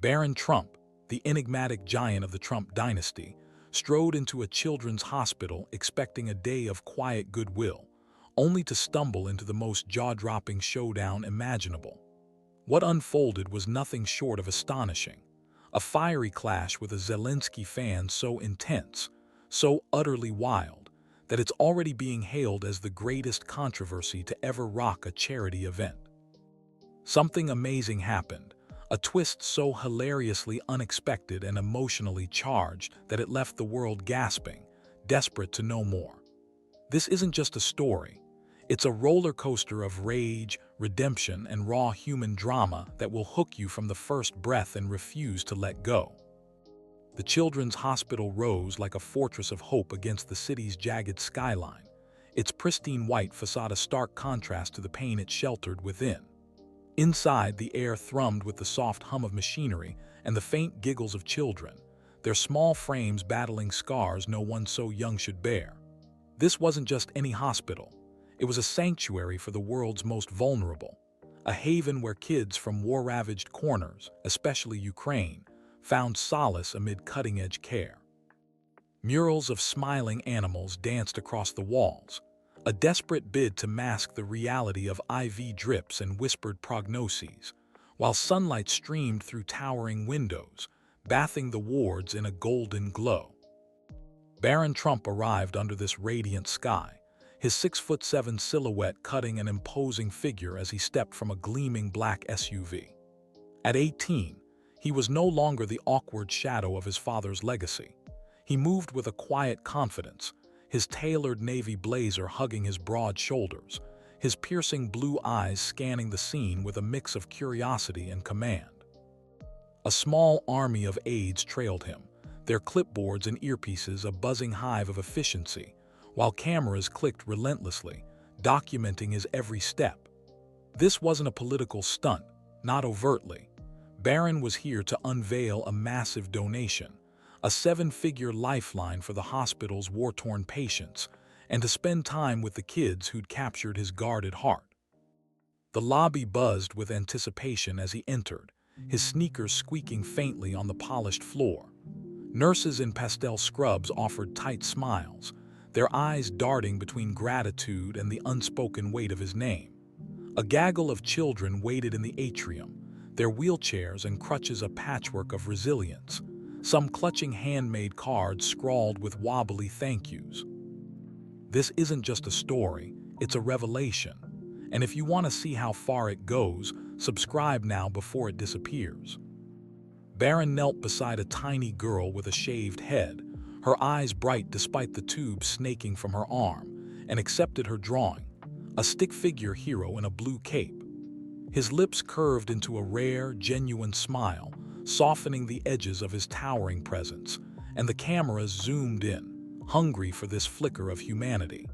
Barron Trump, the enigmatic giant of the Trump dynasty, strode into a children's hospital expecting a day of quiet goodwill, only to stumble into the most jaw-dropping showdown imaginable. What unfolded was nothing short of astonishing. A fiery clash with a Zelensky fan so intense, so utterly wild, that it's already being hailed as the greatest controversy to ever rock a charity event. Something amazing happened, a twist so hilariously unexpected and emotionally charged that it left the world gasping, desperate to know more. This isn't just a story. It's a roller coaster of rage, redemption, and raw human drama that will hook you from the first breath and refuse to let go. The children's hospital rose like a fortress of hope against the city's jagged skyline, its pristine white facade a stark contrast to the pain it sheltered within. Inside, the air thrummed with the soft hum of machinery and the faint giggles of children, their small frames battling scars no one so young should bear. This wasn't just any hospital. It was a sanctuary for the world's most vulnerable, a haven where kids from war-ravaged corners, especially Ukraine, found solace amid cutting-edge care. Murals of smiling animals danced across the walls, a desperate bid to mask the reality of IV drips and whispered prognoses, while sunlight streamed through towering windows, bathing the wards in a golden glow. Barron Trump arrived under this radiant sky, his 6'7" silhouette cutting an imposing figure as he stepped from a gleaming black SUV. At 18, he was no longer the awkward shadow of his father's legacy. He moved with a quiet confidence, his tailored navy blazer hugging his broad shoulders, his piercing blue eyes scanning the scene with a mix of curiosity and command. A small army of aides trailed him, their clipboards and earpieces a buzzing hive of efficiency, while cameras clicked relentlessly, documenting his every step. This wasn't a political stunt, not overtly. Barron was here to unveil a massive donation, a 7-figure lifeline for the hospital's war-torn patients, and to spend time with the kids who'd captured his guarded heart. The lobby buzzed with anticipation as he entered, his sneakers squeaking faintly on the polished floor. Nurses in pastel scrubs offered tight smiles, their eyes darting between gratitude and the unspoken weight of his name. A gaggle of children waited in the atrium, their wheelchairs and crutches a patchwork of resilience, some clutching handmade cards scrawled with wobbly thank yous. This isn't just a story, it's a revelation. And if you want to see how far it goes, subscribe now before it disappears. Barron knelt beside a tiny girl with a shaved head, her eyes bright despite the tube snaking from her arm, and accepted her drawing, a stick figure hero in a blue cape. His lips curved into a rare, genuine smile, softening the edges of his towering presence, and the cameras zoomed in, hungry for this flicker of humanity.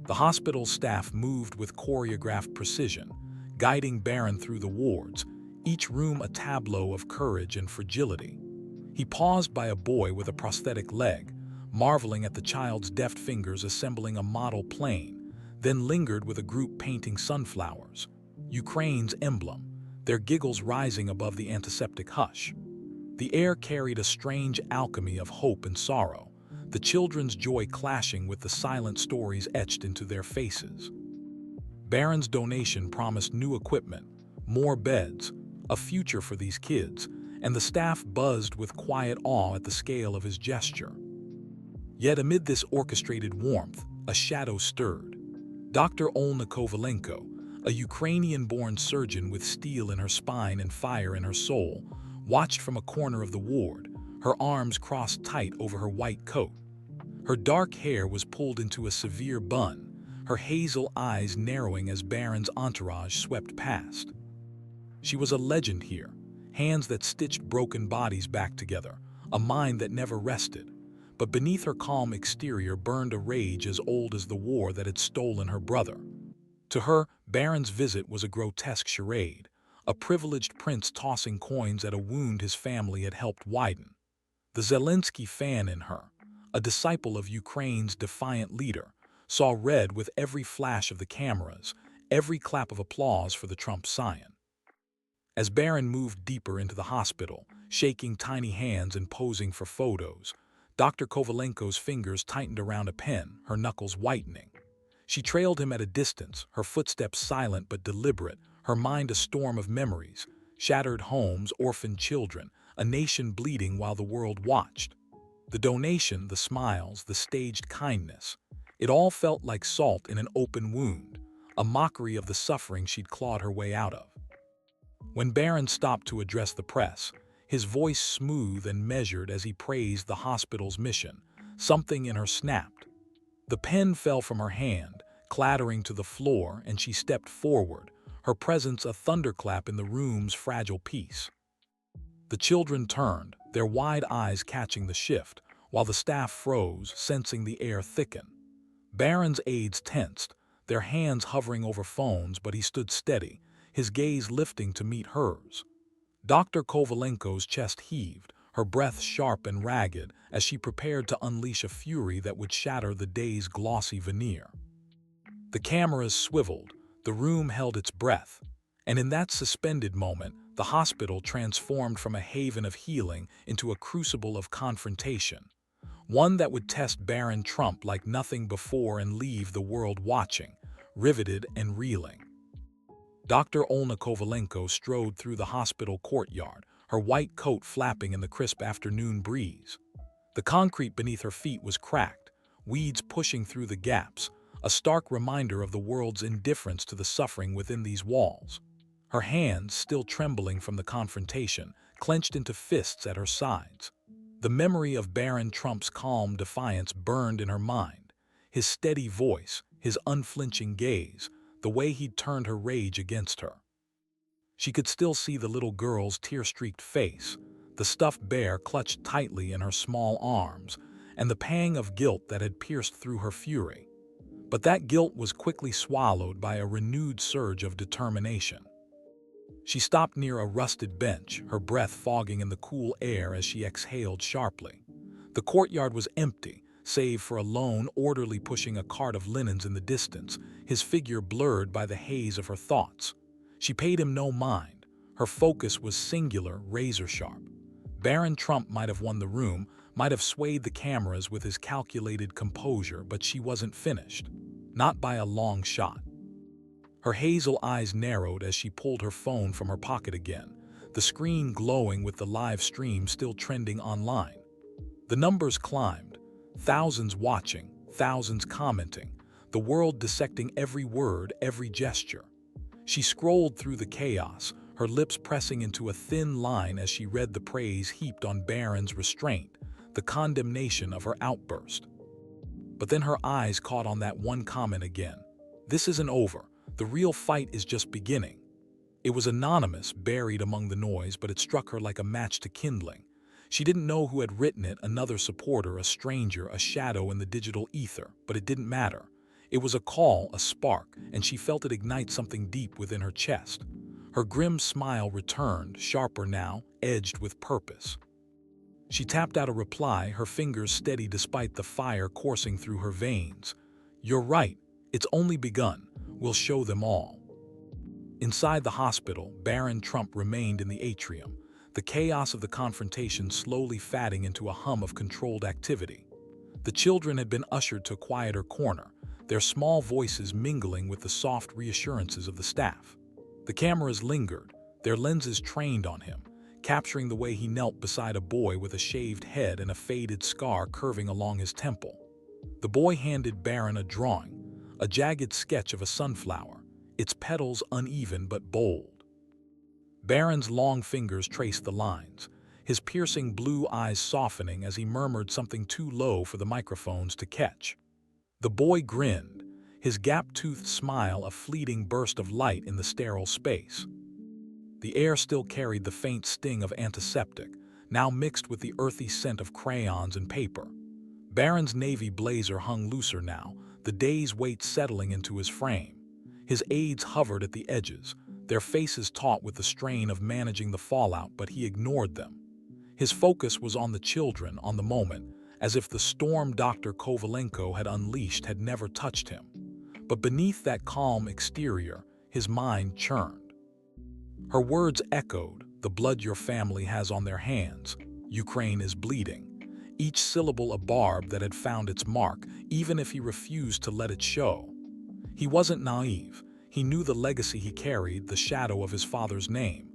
The hospital's staff moved with choreographed precision, guiding Barron through the wards, each room a tableau of courage and fragility. He paused by a boy with a prosthetic leg, marveling at the child's deft fingers assembling a model plane, then lingered with a group painting sunflowers, Ukraine's emblem, their giggles rising above the antiseptic hush. The air carried a strange alchemy of hope and sorrow, the children's joy clashing with the silent stories etched into their faces. Barron's donation promised new equipment, more beds, a future for these kids, and the staff buzzed with quiet awe at the scale of his gesture. Yet amid this orchestrated warmth, a shadow stirred. Dr. Olna Kovalenko, a Ukrainian-born surgeon with steel in her spine and fire in her soul, watched from a corner of the ward, her arms crossed tight over her white coat. Her dark hair was pulled into a severe bun, her hazel eyes narrowing as Barron's entourage swept past. She was a legend here, hands that stitched broken bodies back together, a mind that never rested. But beneath her calm exterior burned a rage as old as the war that had stolen her brother. To her, Barron's visit was a grotesque charade, a privileged prince tossing coins at a wound his family had helped widen. The Zelensky fan in her, a disciple of Ukraine's defiant leader, saw red with every flash of the cameras, every clap of applause for the Trump scion. As Barron moved deeper into the hospital, shaking tiny hands and posing for photos, Dr. Kovalenko's fingers tightened around a pen, her knuckles whitening. She trailed him at a distance, her footsteps silent but deliberate, her mind a storm of memories, shattered homes, orphaned children, a nation bleeding while the world watched. The donation, the smiles, the staged kindness. It all felt like salt in an open wound, a mockery of the suffering she'd clawed her way out of. When Barron stopped to address the press, his voice smooth and measured as he praised the hospital's mission, something in her snapped. The pen fell from her hand, clattering to the floor, and she stepped forward, her presence a thunderclap in the room's fragile peace. The children turned, their wide eyes catching the shift, while the staff froze, sensing the air thicken. Barron's aides tensed, their hands hovering over phones, but he stood steady, his gaze lifting to meet hers. Dr. Kovalenko's chest heaved, her breath sharp and ragged as she prepared to unleash a fury that would shatter the day's glossy veneer. The cameras swiveled, the room held its breath, and in that suspended moment, the hospital transformed from a haven of healing into a crucible of confrontation, one that would test Barron Trump like nothing before and leave the world watching, riveted and reeling. Dr. Olna Kovalenko strode through the hospital courtyard, her white coat flapping in the crisp afternoon breeze. The concrete beneath her feet was cracked, weeds pushing through the gaps, a stark reminder of the world's indifference to the suffering within these walls. Her hands, still trembling from the confrontation, clenched into fists at her sides. The memory of Barron Trump's calm defiance burned in her mind, his steady voice, his unflinching gaze, the way he'd turned her rage against her. She could still see the little girl's tear-streaked face, the stuffed bear clutched tightly in her small arms, and the pang of guilt that had pierced through her fury. But that guilt was quickly swallowed by a renewed surge of determination. She stopped near a rusted bench, her breath fogging in the cool air as she exhaled sharply. The courtyard was empty, save for a lone orderly pushing a cart of linens in the distance, his figure blurred by the haze of her thoughts. She paid him no mind. Her focus was singular, razor-sharp. Barron Trump might have won the room, might have swayed the cameras with his calculated composure, but she wasn't finished. Not by a long shot. Her hazel eyes narrowed as she pulled her phone from her pocket again, the screen glowing with the live stream still trending online. The numbers climbed, thousands watching, thousands commenting, the world dissecting every word, every gesture. She scrolled through the chaos, her lips pressing into a thin line as she read the praise heaped on Barron's restraint, the condemnation of her outburst. But then her eyes caught on that one comment again. "This isn't over. The real fight is just beginning." It was anonymous, buried among the noise, but it struck her like a match to kindling. She didn't know who had written it, another supporter, a stranger, a shadow in the digital ether, but it didn't matter. It was a call, a spark, and she felt it ignite something deep within her chest. Her grim smile returned, sharper now, edged with purpose. She tapped out a reply, her fingers steady despite the fire coursing through her veins. "You're right. It's only begun. We'll show them all." Inside the hospital, Barron Trump remained in the atrium, the chaos of the confrontation slowly fatting into a hum of controlled activity. The children had been ushered to a quieter corner, their small voices mingling with the soft reassurances of the staff. The cameras lingered, their lenses trained on him, capturing the way he knelt beside a boy with a shaved head and a faded scar curving along his temple. The boy handed Barron a drawing, a jagged sketch of a sunflower, its petals uneven but bold. Barron's long fingers traced the lines, his piercing blue eyes softening as he murmured something too low for the microphones to catch. The boy grinned, his gap-toothed smile a fleeting burst of light in the sterile space. The air still carried the faint sting of antiseptic, now mixed with the earthy scent of crayons and paper. Barron's navy blazer hung looser now, the day's weight settling into his frame. His aides hovered at the edges, their faces taut with the strain of managing the fallout, but he ignored them. His focus was on the children, on the moment, as if the storm Dr. Kovalenko had unleashed had never touched him. But beneath that calm exterior, his mind churned. Her words echoed, "The blood your family has on their hands. Ukraine is bleeding." Each syllable a barb that had found its mark, even if he refused to let it show. He wasn't naive. He knew the legacy he carried, the shadow of his father's name.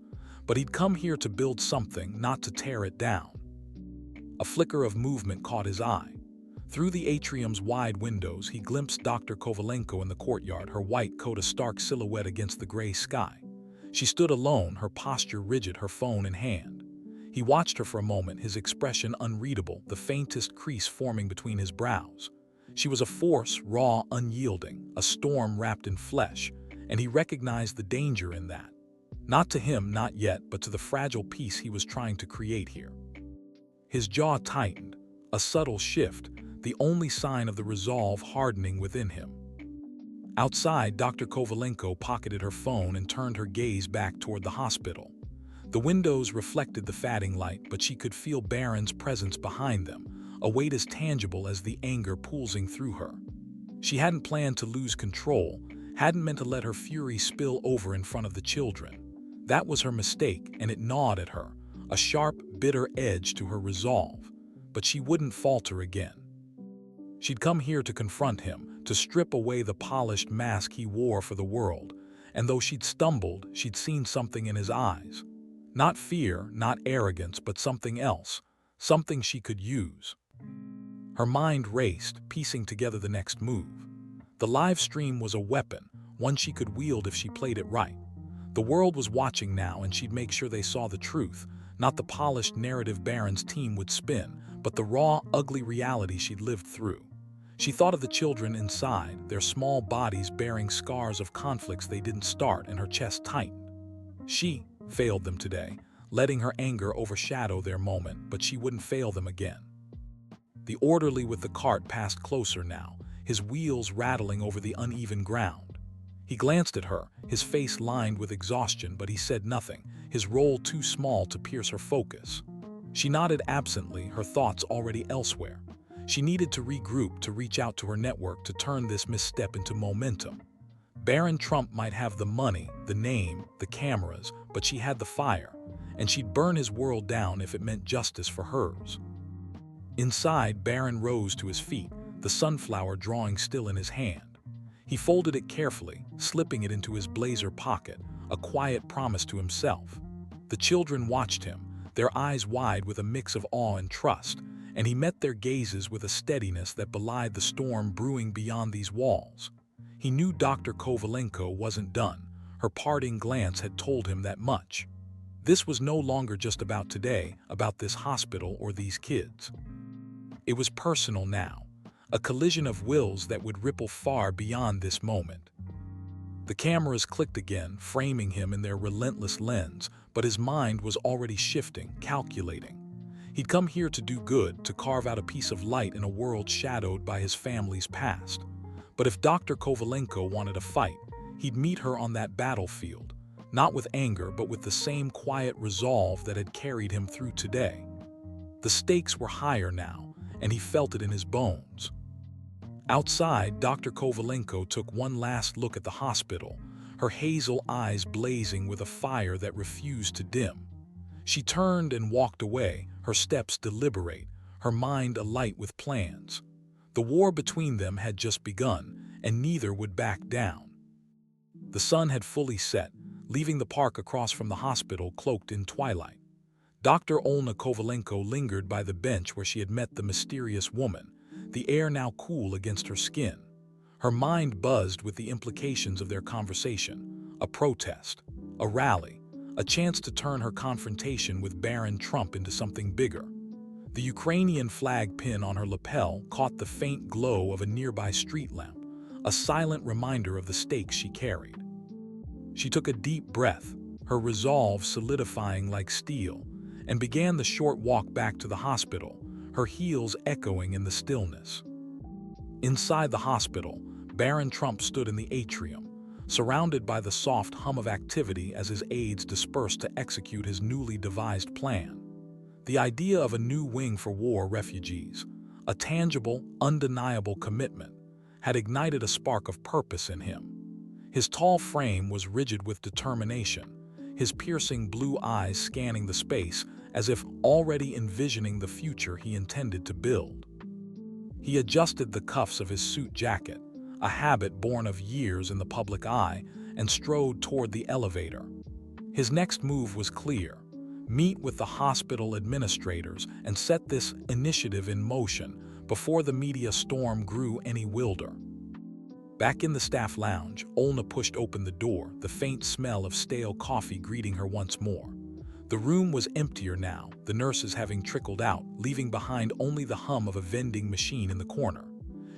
But he'd come here to build something, not to tear it down. A flicker of movement caught his eye. Through the atrium's wide windows, he glimpsed Dr. Kovalenko in the courtyard, her white coat a stark silhouette against the gray sky. She stood alone, her posture rigid, her phone in hand. He watched her for a moment, his expression unreadable, the faintest crease forming between his brows. She was a force, raw, unyielding, a storm wrapped in flesh, and he recognized the danger in that. Not to him, not yet, but to the fragile peace he was trying to create here. His jaw tightened, a subtle shift, the only sign of the resolve hardening within him. Outside, Dr. Kovalenko pocketed her phone and turned her gaze back toward the hospital. The windows reflected the fading light, but she could feel Barron's presence behind them, a weight as tangible as the anger pulsing through her. She hadn't planned to lose control, hadn't meant to let her fury spill over in front of the children. That was her mistake, and it gnawed at her, a sharp, bitter edge to her resolve. But she wouldn't falter again. She'd come here to confront him, to strip away the polished mask he wore for the world, and though she'd stumbled, she'd seen something in his eyes. Not fear, not arrogance, but something else, something she could use. Her mind raced, piecing together the next move. The live stream was a weapon, one she could wield if she played it right. The world was watching now, and she'd make sure they saw the truth, not the polished narrative Barron's team would spin, but the raw, ugly reality she'd lived through. She thought of the children inside, their small bodies bearing scars of conflicts they didn't start, and her chest tightened. She failed them today, letting her anger overshadow their moment, but she wouldn't fail them again. The orderly with the cart passed closer now, his wheels rattling over the uneven ground. He glanced at her, his face lined with exhaustion, but he said nothing, his role too small to pierce her focus. She nodded absently, her thoughts already elsewhere. She needed to regroup, to reach out to her network, to turn this misstep into momentum. Barron Trump might have the money, the name, the cameras, but she had the fire, and she'd burn his world down if it meant justice for hers. Inside, Barron rose to his feet, the sunflower drawing still in his hand. He folded it carefully, slipping it into his blazer pocket, a quiet promise to himself. The children watched him, their eyes wide with a mix of awe and trust, and he met their gazes with a steadiness that belied the storm brewing beyond these walls. He knew Dr. Kovalenko wasn't done. Her parting glance had told him that much. This was no longer just about today, about this hospital or these kids. It was personal now, a collision of wills that would ripple far beyond this moment. The cameras clicked again, framing him in their relentless lens, but his mind was already shifting, calculating. He'd come here to do good, to carve out a piece of light in a world shadowed by his family's past. But if Dr. Kovalenko wanted a fight, he'd meet her on that battlefield, not with anger, but with the same quiet resolve that had carried him through today. The stakes were higher now, and he felt it in his bones. Outside, Dr. Kovalenko took one last look at the hospital, her hazel eyes blazing with a fire that refused to dim. She turned and walked away, her steps deliberate, her mind alight with plans. The war between them had just begun, and neither would back down. The sun had fully set, leaving the park across from the hospital cloaked in twilight. Dr. Olna Kovalenko lingered by the bench where she had met the mysterious woman, the air now cool against her skin. Her mind buzzed with the implications of their conversation, a protest, a rally, a chance to turn her confrontation with Barron Trump into something bigger. The Ukrainian flag pin on her lapel caught the faint glow of a nearby street lamp, a silent reminder of the stakes she carried. She took a deep breath, her resolve solidifying like steel, and began the short walk back to the hospital, her heels echoing in the stillness. Inside the hospital, Barron Trump stood in the atrium, surrounded by the soft hum of activity as his aides dispersed to execute his newly devised plan. The idea of a new wing for war refugees, a tangible, undeniable commitment, had ignited a spark of purpose in him. His tall frame was rigid with determination, his piercing blue eyes scanning the space as if already envisioning the future he intended to build. He adjusted the cuffs of his suit jacket, a habit born of years in the public eye, and strode toward the elevator. His next move was clear: meet with the hospital administrators and set this initiative in motion before the media storm grew any wilder. Back in the staff lounge, Olna pushed open the door, the faint smell of stale coffee greeting her once more. The room was emptier now, the nurses having trickled out, leaving behind only the hum of a vending machine in the corner.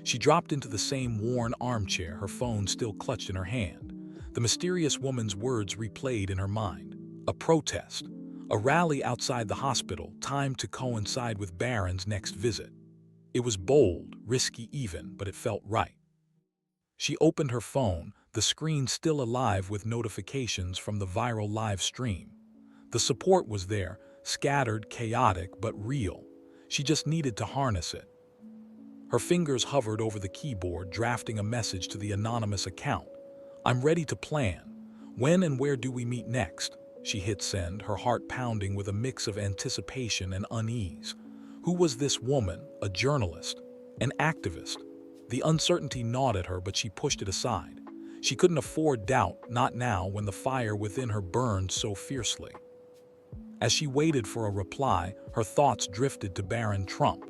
She dropped into the same worn armchair, her phone still clutched in her hand. The mysterious woman's words replayed in her mind. A protest. A rally outside the hospital, timed to coincide with Barron's next visit. It was bold, risky even, but it felt right. She opened her phone, the screen still alive with notifications from the viral live stream. The support was there, scattered, chaotic, but real. She just needed to harness it. Her fingers hovered over the keyboard, drafting a message to the anonymous account. "I'm ready to plan. When and where do we meet next?" She hit send, her heart pounding with a mix of anticipation and unease. Who was this woman? A journalist? An activist? The uncertainty gnawed at her, but she pushed it aside. She couldn't afford doubt, not now when the fire within her burned so fiercely. As she waited for a reply, her thoughts drifted to Barron Trump.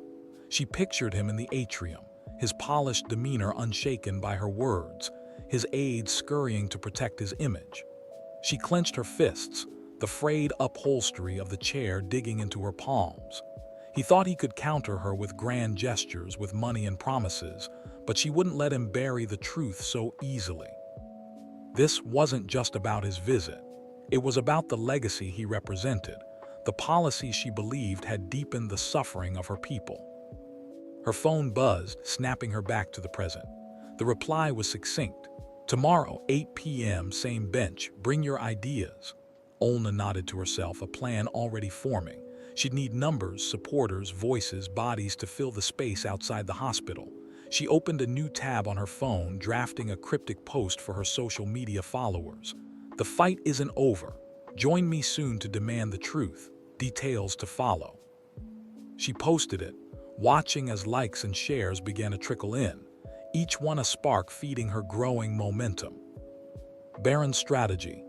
She pictured him in the atrium, his polished demeanor unshaken by her words, his aides scurrying to protect his image. She clenched her fists, the frayed upholstery of the chair digging into her palms. He thought he could counter her with grand gestures, with money and promises, but she wouldn't let him bury the truth so easily. This wasn't just about his visit. It was about the legacy he represented, the policies she believed had deepened the suffering of her people. Her phone buzzed, snapping her back to the present. The reply was succinct. "Tomorrow, 8 p.m., same bench. Bring your ideas." Olna nodded to herself, a plan already forming. She'd need numbers, supporters, voices, bodies to fill the space outside the hospital. She opened a new tab on her phone, drafting a cryptic post for her social media followers. "The fight isn't over. Join me soon to demand the truth. Details to follow." She posted it, watching as likes and shares began to trickle in, each one a spark feeding her growing momentum. Barron's strategy.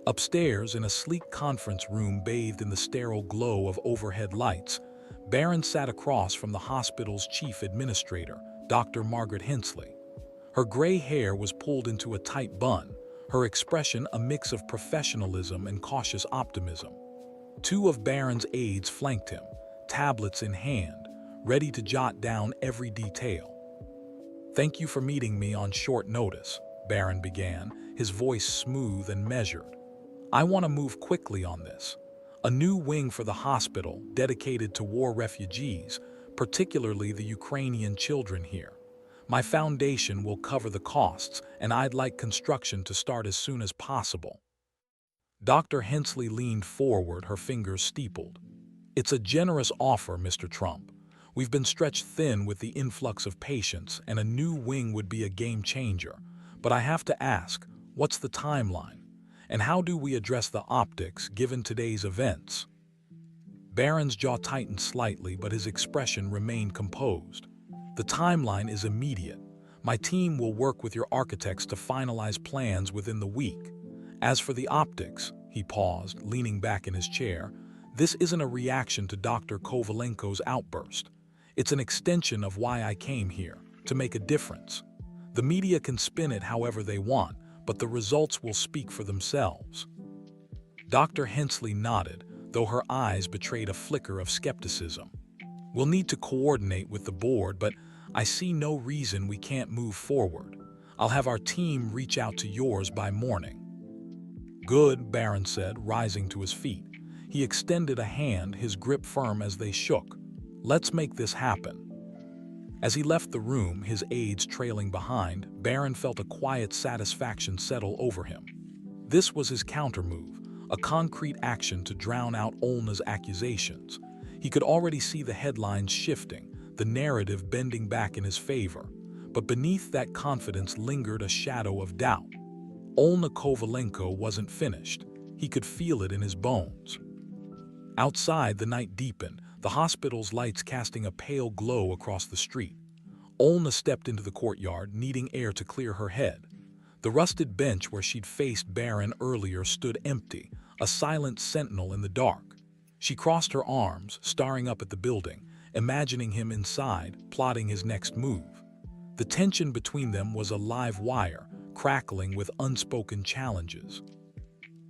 Upstairs, in a sleek conference room bathed in the sterile glow of overhead lights, Barron sat across from the hospital's chief administrator, Dr. Margaret Hensley. Her gray hair was pulled into a tight bun, her expression a mix of professionalism and cautious optimism. Two of Barron's aides flanked him, tablets in hand, ready to jot down every detail. "Thank you for meeting me on short notice," Barron began, his voice smooth and measured. "I want to move quickly on this. A new wing for the hospital dedicated to war refugees, particularly the Ukrainian children here. My foundation will cover the costs, and I'd like construction to start as soon as possible." Dr. Hensley leaned forward, her fingers steepled. "It's a generous offer, Mr. Trump. We've been stretched thin with the influx of patients, and a new wing would be a game changer. But I have to ask, what's the timeline? And how do we address the optics given today's events?" Barron's jaw tightened slightly, but his expression remained composed. "The timeline is immediate. My team will work with your architects to finalize plans within the week. As for the optics," he paused, leaning back in his chair, "this isn't a reaction to Dr. Kovalenko's outburst. It's an extension of why I came here, to make a difference. The media can spin it however they want, but the results will speak for themselves." Dr. Hensley nodded, though her eyes betrayed a flicker of skepticism. "We'll need to coordinate with the board, but I see no reason we can't move forward. I'll have our team reach out to yours by morning." "Good," Barron said, rising to his feet. He extended a hand, his grip firm as they shook. "Let's make this happen." As he left the room, his aides trailing behind, Barron felt a quiet satisfaction settle over him. This was his countermove, a concrete action to drown out Olna's accusations. He could already see the headlines shifting, the narrative bending back in his favor. But beneath that confidence lingered a shadow of doubt. Olna Kovalenko wasn't finished. He could feel it in his bones. Outside, the night deepened, the hospital's lights casting a pale glow across the street. Olna stepped into the courtyard, needing air to clear her head. The rusted bench where she'd faced Barron earlier stood empty, a silent sentinel in the dark. She crossed her arms, staring up at the building, imagining him inside, plotting his next move. The tension between them was a live wire, crackling with unspoken challenges.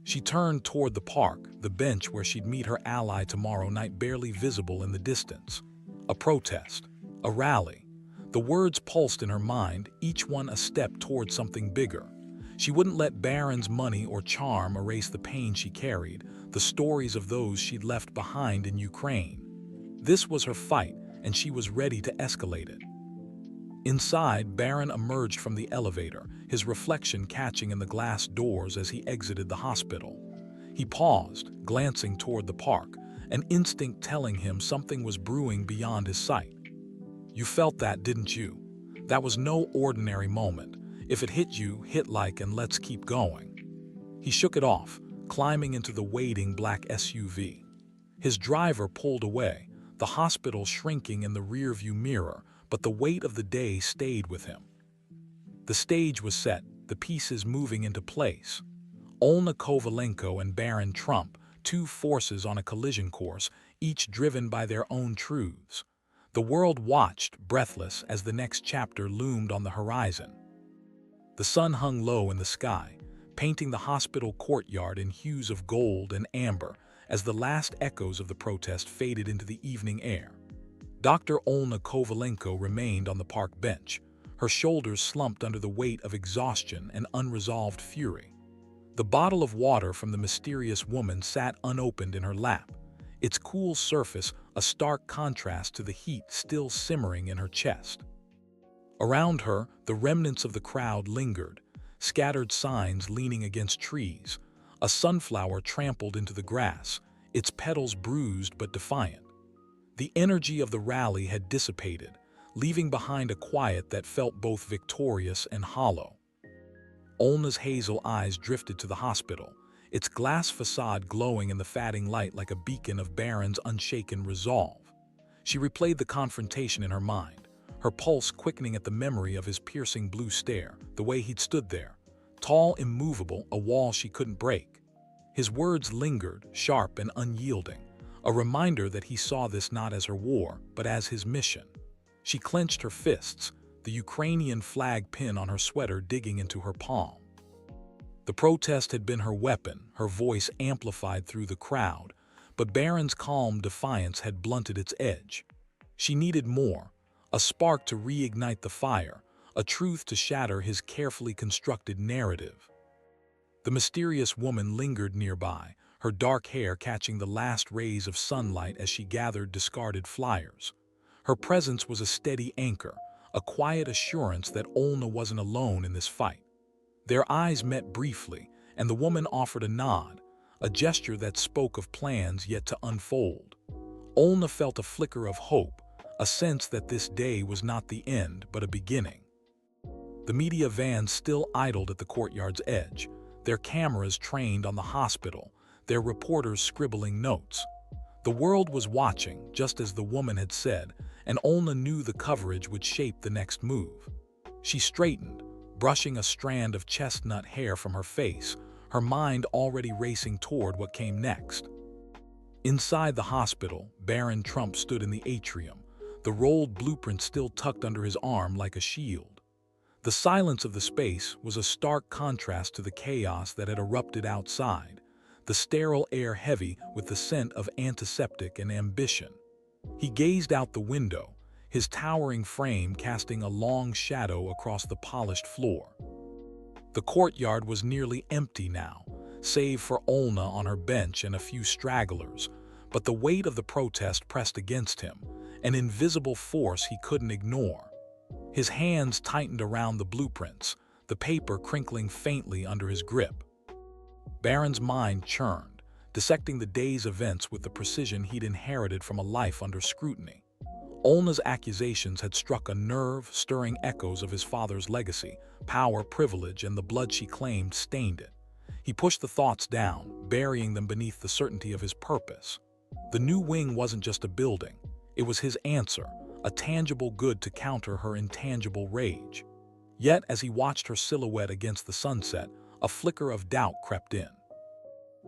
She turned toward the park, the bench where she'd meet her ally tomorrow night, barely visible in the distance. A protest, a rally. The words pulsed in her mind, each one a step toward something bigger. She wouldn't let Barron's money or charm erase the pain she carried, the stories of those she'd left behind in Ukraine. This was her fight, and she was ready to escalate it. Inside, Barron emerged from the elevator, his reflection catching in the glass doors as he exited the hospital. He paused, glancing toward the park, an instinct telling him something was brewing beyond his sight. "You felt that, didn't you? That was no ordinary moment. If it hit you, hit like and let's keep going." He shook it off, climbing into the waiting black SUV. His driver pulled away, the hospital shrinking in the rearview mirror, but the weight of the day stayed with him. The stage was set, the pieces moving into place. Olna Kovalenko and Barron Trump, two forces on a collision course, each driven by their own truths. The world watched, breathless, as the next chapter loomed on the horizon. The sun hung low in the sky, painting the hospital courtyard in hues of gold and amber as the last echoes of the protest faded into the evening air. Dr. Olna Kovalenko remained on the park bench, her shoulders slumped under the weight of exhaustion and unresolved fury. The bottle of water from the mysterious woman sat unopened in her lap, its cool surface a stark contrast to the heat still simmering in her chest. Around her, the remnants of the crowd lingered, scattered signs leaning against trees, a sunflower trampled into the grass, its petals bruised but defiant. The energy of the rally had dissipated, leaving behind a quiet that felt both victorious and hollow. Olna's hazel eyes drifted to the hospital, its glass facade glowing in the fading light like a beacon of Barron's unshaken resolve. She replayed the confrontation in her mind, her pulse quickening at the memory of his piercing blue stare, the way he'd stood there, tall, immovable, a wall she couldn't break. His words lingered, sharp and unyielding, a reminder that he saw this not as her war, but as his mission. She clenched her fists, the Ukrainian flag pin on her sweater digging into her palm. The protest had been her weapon, her voice amplified through the crowd, but Barron's calm defiance had blunted its edge. She needed more, a spark to reignite the fire, a truth to shatter his carefully constructed narrative. The mysterious woman lingered nearby, her dark hair catching the last rays of sunlight as she gathered discarded flyers. Her presence was a steady anchor, a quiet assurance that Olna wasn't alone in this fight. Their eyes met briefly, and the woman offered a nod, a gesture that spoke of plans yet to unfold. Olna felt a flicker of hope, a sense that this day was not the end but a beginning. The media vans still idled at the courtyard's edge, their cameras trained on the hospital, their reporters scribbling notes. The world was watching, just as the woman had said, and Olna knew the coverage would shape the next move. She straightened, brushing a strand of chestnut hair from her face, her mind already racing toward what came next. Inside the hospital, Barron Trump stood in the atrium, the rolled blueprint still tucked under his arm like a shield. The silence of the space was a stark contrast to the chaos that had erupted outside, the sterile air heavy with the scent of antiseptic and ambition. He gazed out the window, his towering frame casting a long shadow across the polished floor. The courtyard was nearly empty now, save for Olna on her bench and a few stragglers, but the weight of the protest pressed against him, an invisible force he couldn't ignore. His hands tightened around the blueprints, the paper crinkling faintly under his grip. Barron's mind churned, dissecting the day's events with the precision he'd inherited from a life under scrutiny. Olna's accusations had struck a nerve, stirring echoes of his father's legacy, power, privilege, and the blood she claimed stained it. He pushed the thoughts down, burying them beneath the certainty of his purpose. The new wing wasn't just a building. It was his answer, a tangible good to counter her intangible rage. Yet, as he watched her silhouette against the sunset, a flicker of doubt crept in.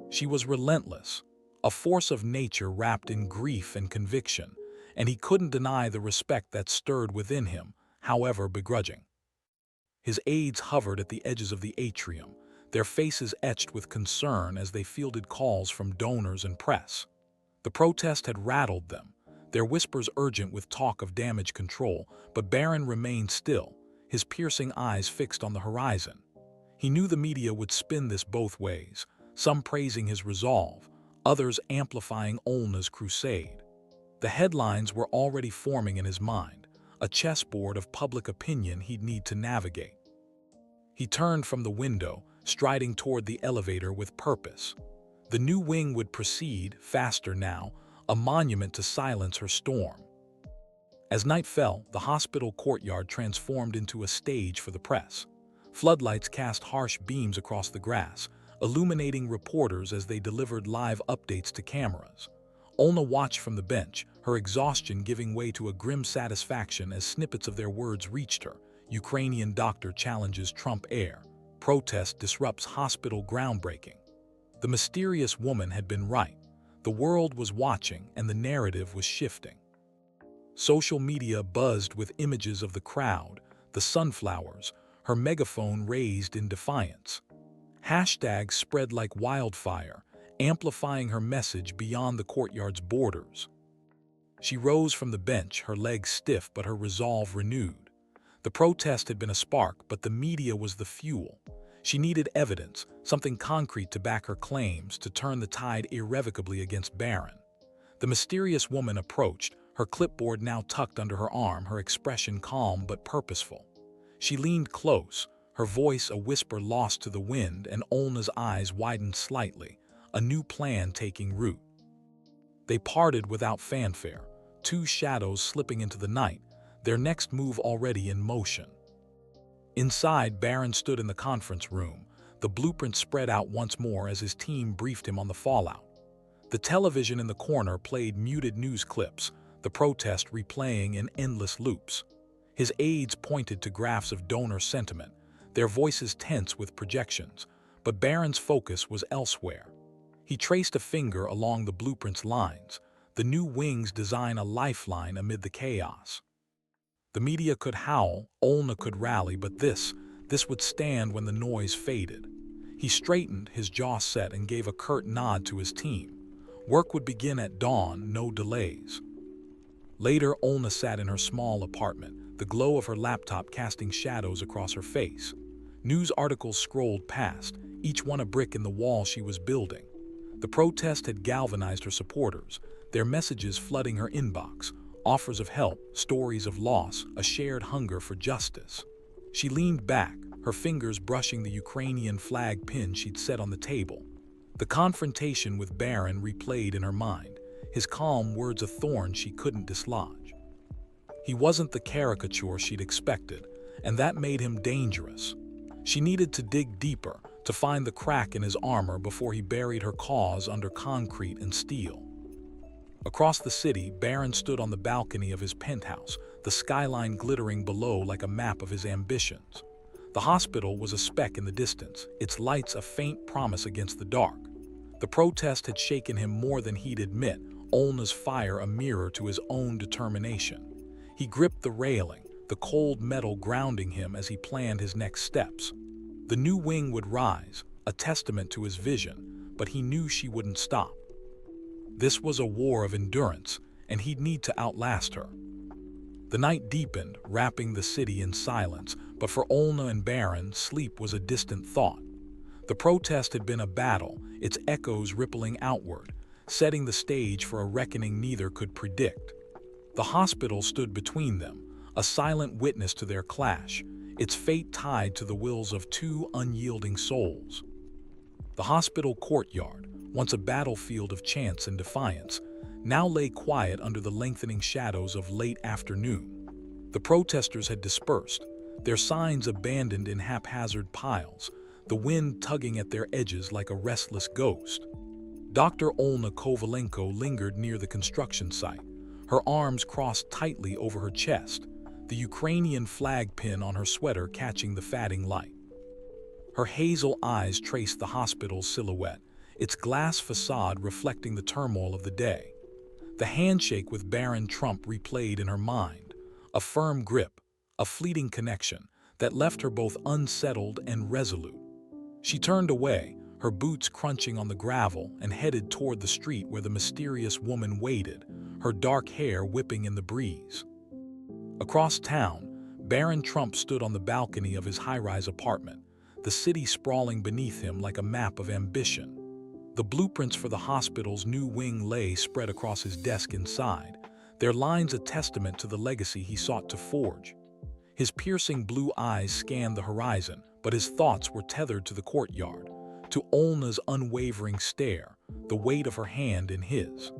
She was relentless, a force of nature wrapped in grief and conviction, and he couldn't deny the respect that stirred within him, however begrudging. His aides hovered at the edges of the atrium, their faces etched with concern as they fielded calls from donors and press. The protest had rattled them, their whispers urgent with talk of damage control, but Barron remained still, his piercing eyes fixed on the horizon. He knew the media would spin this both ways, some praising his resolve, others amplifying Olna's crusade. The headlines were already forming in his mind, a chessboard of public opinion he'd need to navigate. He turned from the window, striding toward the elevator with purpose. The new wing would proceed, faster now, a monument to silence her storm. As night fell, the hospital courtyard transformed into a stage for the press. Floodlights cast harsh beams across the grass, illuminating reporters as they delivered live updates to cameras. Olna watched from the bench, her exhaustion giving way to a grim satisfaction as snippets of their words reached her. Ukrainian doctor challenges Trump heir. Protest disrupts hospital groundbreaking. The mysterious woman had been right. The world was watching and the narrative was shifting. Social media buzzed with images of the crowd, the sunflowers, her megaphone raised in defiance. Hashtags spread like wildfire, amplifying her message beyond the courtyard's borders. She rose from the bench, her legs stiff but her resolve renewed. The protest had been a spark, but the media was the fuel. She needed evidence, something concrete to back her claims, to turn the tide irrevocably against Barron. The mysterious woman approached, her clipboard now tucked under her arm, her expression calm but purposeful. She leaned close, her voice a whisper lost to the wind, and Olna's eyes widened slightly, a new plan taking root. They parted without fanfare, two shadows slipping into the night, their next move already in motion. Inside, Barron stood in the conference room, the blueprint spread out once more as his team briefed him on the fallout. The television in the corner played muted news clips, the protest replaying in endless loops. His aides pointed to graphs of donor sentiment, their voices tense with projections, but Barron's focus was elsewhere. He traced a finger along the blueprint's lines, the new wings design a lifeline amid the chaos. The media could howl, Olna could rally, but this would stand when the noise faded. He straightened, his jaw set, and gave a curt nod to his team. Work would begin at dawn, no delays. Later, Olna sat in her small apartment, the glow of her laptop casting shadows across her face. News articles scrolled past, each one a brick in the wall she was building. The protest had galvanized her supporters, their messages flooding her inbox, offers of help, stories of loss, a shared hunger for justice. She leaned back, her fingers brushing the Ukrainian flag pin she'd set on the table. The confrontation with Barron replayed in her mind, his calm words a thorn she couldn't dislodge. He wasn't the caricature she'd expected, and that made him dangerous. She needed to dig deeper, to find the crack in his armor before he buried her cause under concrete and steel. Across the city, Barron stood on the balcony of his penthouse, the skyline glittering below like a map of his ambitions. The hospital was a speck in the distance, its lights a faint promise against the dark. The protest had shaken him more than he'd admit, Olna's fire a mirror to his own determination. He gripped the railing, the cold metal grounding him as he planned his next steps. The new wing would rise, a testament to his vision, but he knew she wouldn't stop. This was a war of endurance, and he'd need to outlast her. The night deepened, wrapping the city in silence, but for Olna and Barron, sleep was a distant thought. The protest had been a battle, its echoes rippling outward, setting the stage for a reckoning neither could predict. The hospital stood between them, a silent witness to their clash, its fate tied to the wills of two unyielding souls. The hospital courtyard, once a battlefield of chance and defiance, now lay quiet under the lengthening shadows of late afternoon. The protesters had dispersed, their signs abandoned in haphazard piles, the wind tugging at their edges like a restless ghost. Dr. Olna Kovalenko lingered near the construction site, her arms crossed tightly over her chest, the Ukrainian flag pin on her sweater catching the fading light. Her hazel eyes traced the hospital's silhouette, its glass facade reflecting the turmoil of the day. The handshake with Barron Trump replayed in her mind, a firm grip, a fleeting connection that left her both unsettled and resolute. She turned away, her boots crunching on the gravel, and headed toward the street where the mysterious woman waited, her dark hair whipping in the breeze. Across town, Barron Trump stood on the balcony of his high-rise apartment, the city sprawling beneath him like a map of ambition. The blueprints for the hospital's new wing lay spread across his desk inside, their lines a testament to the legacy he sought to forge. His piercing blue eyes scanned the horizon, but his thoughts were tethered to the courtyard, to Olna's unwavering stare, the weight of her hand in his.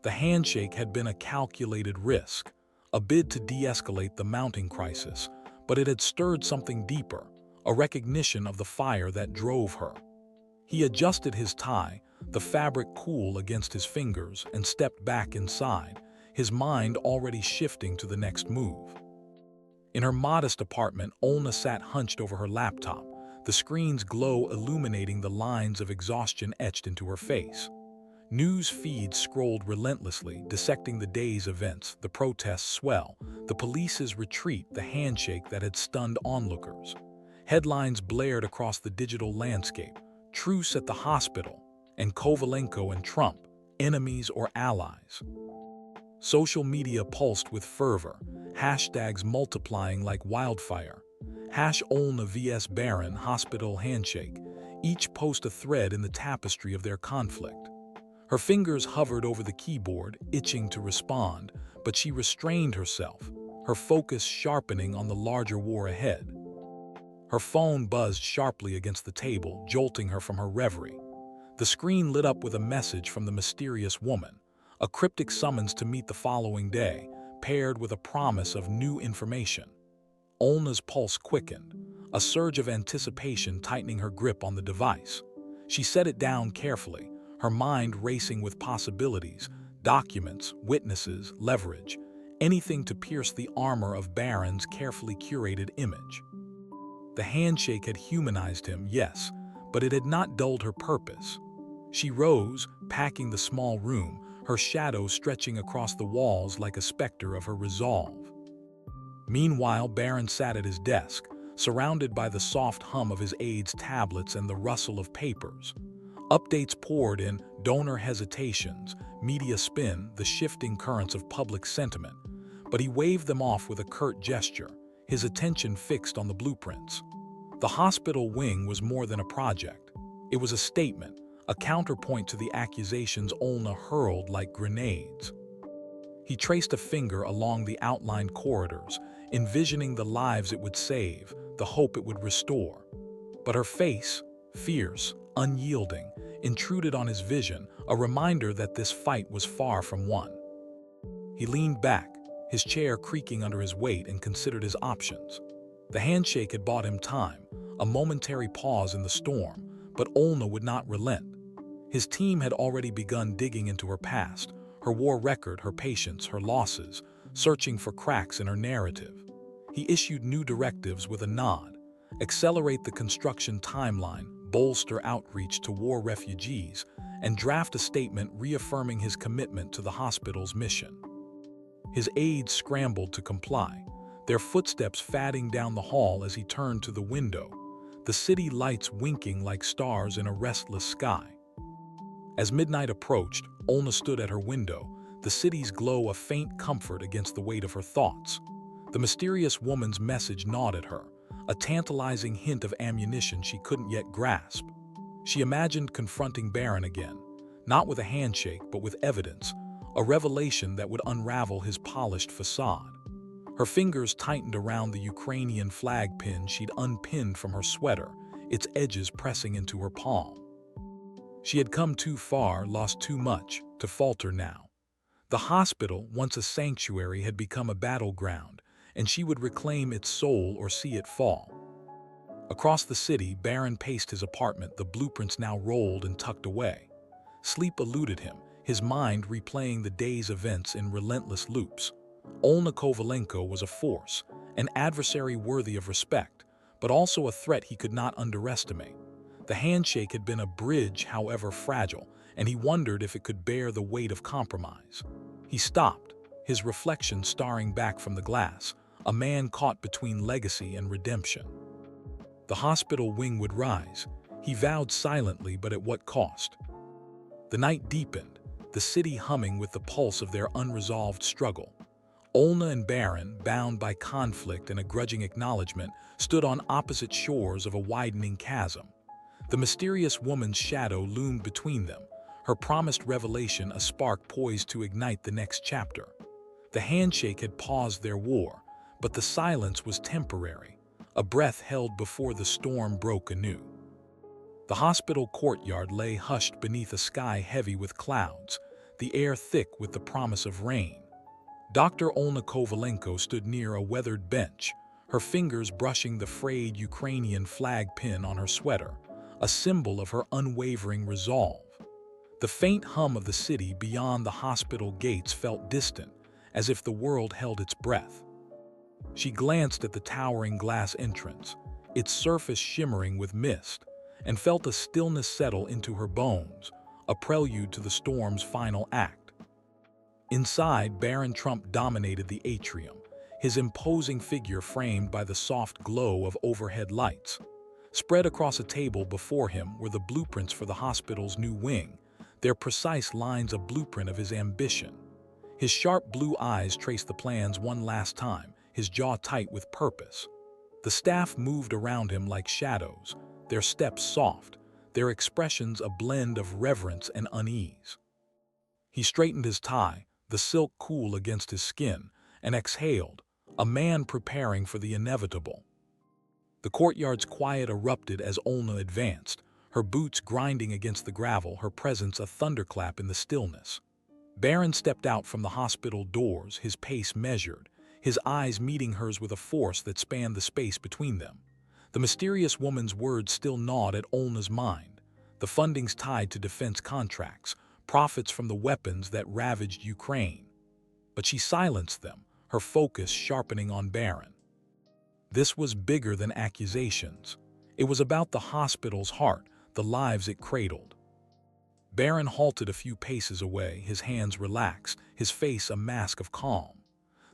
The handshake had been a calculated risk, a bid to de-escalate the mounting crisis, but it had stirred something deeper, a recognition of the fire that drove her. He adjusted his tie, the fabric cool against his fingers, and stepped back inside, his mind already shifting to the next move. In her modest apartment, Olna sat hunched over her laptop, the screen's glow illuminating the lines of exhaustion etched into her face. News feeds scrolled relentlessly, dissecting the day's events, the protests' swell, the police's retreat, the handshake that had stunned onlookers. Headlines blared across the digital landscape, truce at the hospital, and Kovalenko and Trump, enemies or allies. Social media pulsed with fervor, hashtags multiplying like wildfire. #Olna vs Barron hospital handshake, each post a thread in the tapestry of their conflict. Her fingers hovered over the keyboard, itching to respond, but she restrained herself, her focus sharpening on the larger war ahead. Her phone buzzed sharply against the table, jolting her from her reverie. The screen lit up with a message from the mysterious woman, a cryptic summons to meet the following day, paired with a promise of new information. Olna's pulse quickened, a surge of anticipation tightening her grip on the device. She set it down carefully, her mind racing with possibilities, documents, witnesses, leverage, anything to pierce the armor of Barron's carefully curated image. The handshake had humanized him, yes, but it had not dulled her purpose. She rose, packing the small room, her shadow stretching across the walls like a specter of her resolve. Meanwhile, Barron sat at his desk, surrounded by the soft hum of his aide's tablets and the rustle of papers. Updates poured in, donor hesitations, media spin, the shifting currents of public sentiment. But he waved them off with a curt gesture, his attention fixed on the blueprints. The hospital wing was more than a project. It was a statement, a counterpoint to the accusations Olna hurled like grenades. He traced a finger along the outlined corridors, envisioning the lives it would save, the hope it would restore. But her face, fierce, unyielding, intruded on his vision, a reminder that this fight was far from won. He leaned back, his chair creaking under his weight, and considered his options. The handshake had bought him time, a momentary pause in the storm, but Olna would not relent. His team had already begun digging into her past, her war record, her patience, her losses, searching for cracks in her narrative. He issued new directives with a nod: accelerate the construction timeline, bolster outreach to war refugees, and draft a statement reaffirming his commitment to the hospital's mission. His aides scrambled to comply, their footsteps fading down the hall as he turned to the window, the city lights winking like stars in a restless sky. As midnight approached, Olna stood at her window, the city's glow a faint comfort against the weight of her thoughts. The mysterious woman's message gnawed at her, a tantalizing hint of ammunition she couldn't yet grasp. She imagined confronting Barron again, not with a handshake but with evidence, a revelation that would unravel his polished facade. Her fingers tightened around the Ukrainian flag pin she'd unpinned from her sweater, its edges pressing into her palm. She had come too far, lost too much, to falter now. The hospital, once a sanctuary, had become a battleground, and she would reclaim its soul or see it fall. Across the city, Barron paced his apartment, the blueprints now rolled and tucked away. Sleep eluded him, his mind replaying the day's events in relentless loops. Olna Kovalenko was a force, an adversary worthy of respect, but also a threat he could not underestimate. The handshake had been a bridge, however fragile, and he wondered if it could bear the weight of compromise. He stopped, his reflection staring back from the glass, a man caught between legacy and redemption. The hospital wing would rise. He vowed silently, but at what cost? The night deepened, the city humming with the pulse of their unresolved struggle. Olna and Barron, bound by conflict and a grudging acknowledgement, stood on opposite shores of a widening chasm. The mysterious woman's shadow loomed between them, her promised revelation a spark poised to ignite the next chapter. The handshake had paused their war, but the silence was temporary, a breath held before the storm broke anew. The hospital courtyard lay hushed beneath a sky heavy with clouds, the air thick with the promise of rain. Dr. Olna Kovalenko stood near a weathered bench, her fingers brushing the frayed Ukrainian flag pin on her sweater, a symbol of her unwavering resolve. The faint hum of the city beyond the hospital gates felt distant, as if the world held its breath. She glanced at the towering glass entrance, its surface shimmering with mist, and felt a stillness settle into her bones, a prelude to the storm's final act. Inside, Barron Trump dominated the atrium, his imposing figure framed by the soft glow of overhead lights. Spread across a table before him were the blueprints for the hospital's new wing, their precise lines a blueprint of his ambition. His sharp blue eyes traced the plans one last time, his jaw tight with purpose. The staff moved around him like shadows, their steps soft, their expressions a blend of reverence and unease. He straightened his tie, the silk cool against his skin, and exhaled, a man preparing for the inevitable. The courtyard's quiet erupted as Olna advanced, her boots grinding against the gravel, her presence a thunderclap in the stillness. Barron stepped out from the hospital doors, his pace measured, his eyes meeting hers with a force that spanned the space between them. The mysterious woman's words still gnawed at Olna's mind. The funding's tied to defense contracts, profits from the weapons that ravaged Ukraine. But she silenced them, her focus sharpening on Barron. This was bigger than accusations. It was about the hospital's heart, the lives it cradled. Barron halted a few paces away, his hands relaxed, his face a mask of calm.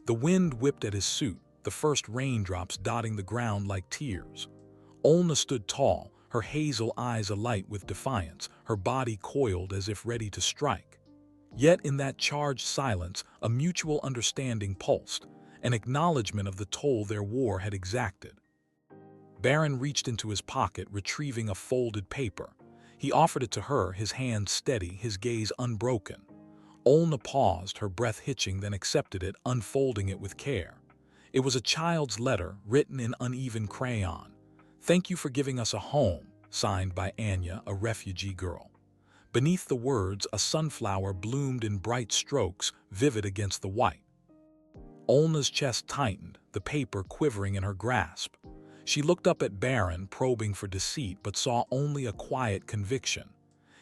The wind whipped at his suit, the first raindrops dotting the ground like tears. Olna stood tall, her hazel eyes alight with defiance, her body coiled as if ready to strike. Yet in that charged silence, a mutual understanding pulsed, an acknowledgement of the toll their war had exacted. Barron reached into his pocket, retrieving a folded paper. He offered it to her, his hand steady, his gaze unbroken. Olna paused, her breath hitching, then accepted it, unfolding it with care. It was a child's letter, written in uneven crayon. "Thank you for giving us a home," signed by Anya, a refugee girl. Beneath the words, a sunflower bloomed in bright strokes, vivid against the white. Olna's chest tightened, the paper quivering in her grasp. She looked up at Barron, probing for deceit, but saw only a quiet conviction.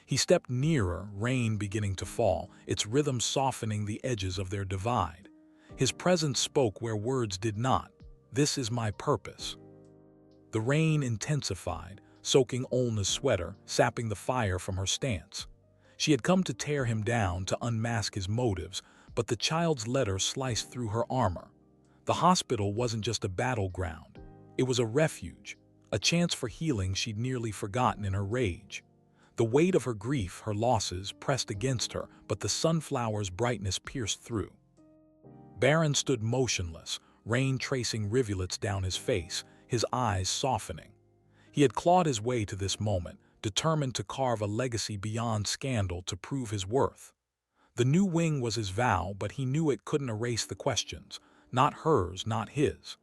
He stepped nearer, rain beginning to fall, its rhythm softening the edges of their divide. His presence spoke where words did not. "This is my purpose." The rain intensified, soaking Olna's sweater, sapping the fire from her stance. She had come to tear him down, to unmask his motives, but the child's letter sliced through her armor. The hospital wasn't just a battleground. It was a refuge, a chance for healing she'd nearly forgotten in her rage. The weight of her grief, her losses, pressed against her, but the sunflower's brightness pierced through. Barron stood motionless, rain tracing rivulets down his face, his eyes softening. He had clawed his way to this moment, determined to carve a legacy beyond scandal to prove his worth. The new wing was his vow, but he knew it couldn't erase the questions, not hers, not his.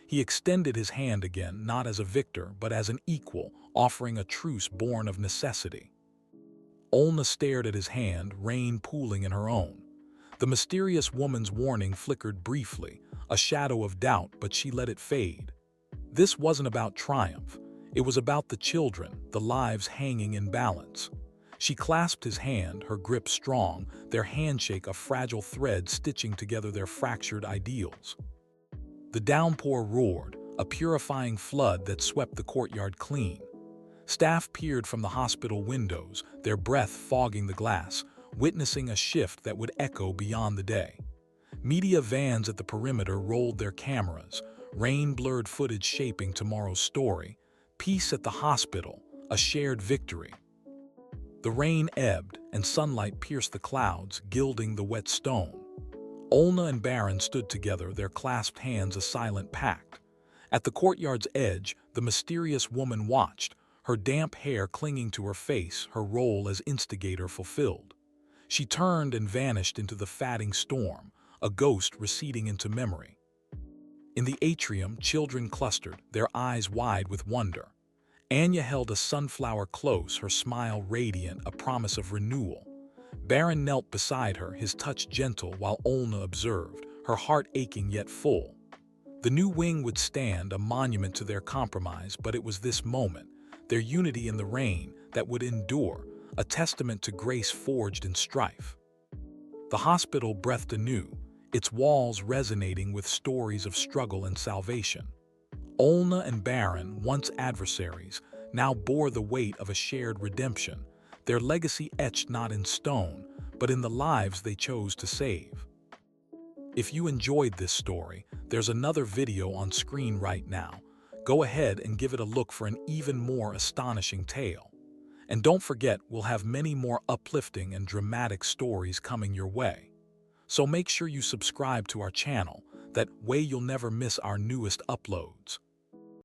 He extended his hand again, not as a victor, but as an equal, offering a truce born of necessity. Olna stared at his hand, rain pooling in her own. The mysterious woman's warning flickered briefly, a shadow of doubt, but she let it fade. This wasn't about triumph. It was about the children, the lives hanging in balance. She clasped his hand, her grip strong, their handshake a fragile thread stitching together their fractured ideals. The downpour roared, a purifying flood that swept the courtyard clean. Staff peered from the hospital windows, their breath fogging the glass, witnessing a shift that would echo beyond the day. Media vans at the perimeter rolled their cameras, rain-blurred footage shaping tomorrow's story. Peace at the hospital, a shared victory. The rain ebbed, and sunlight pierced the clouds, gilding the wet stone. Olna and Barron stood together, their clasped hands a silent pact. At the courtyard's edge, the mysterious woman watched, her damp hair clinging to her face, her role as instigator fulfilled. She turned and vanished into the fatting storm, a ghost receding into memory. In the atrium, children clustered, their eyes wide with wonder. Anya held a sunflower close, her smile radiant, a promise of renewal. Barron knelt beside her, his touch gentle, while Olna observed, her heart aching yet full. The new wing would stand, a monument to their compromise, but it was this moment, their unity in the rain, that would endure, a testament to grace forged in strife. The hospital breathed anew, its walls resonating with stories of struggle and salvation. Olna and Barron, once adversaries, now bore the weight of a shared redemption, their legacy etched not in stone, but in the lives they chose to save. If you enjoyed this story, there's another video on screen right now. Go ahead and give it a look for an even more astonishing tale. And don't forget, we'll have many more uplifting and dramatic stories coming your way. So make sure you subscribe to our channel, that way you'll never miss our newest uploads.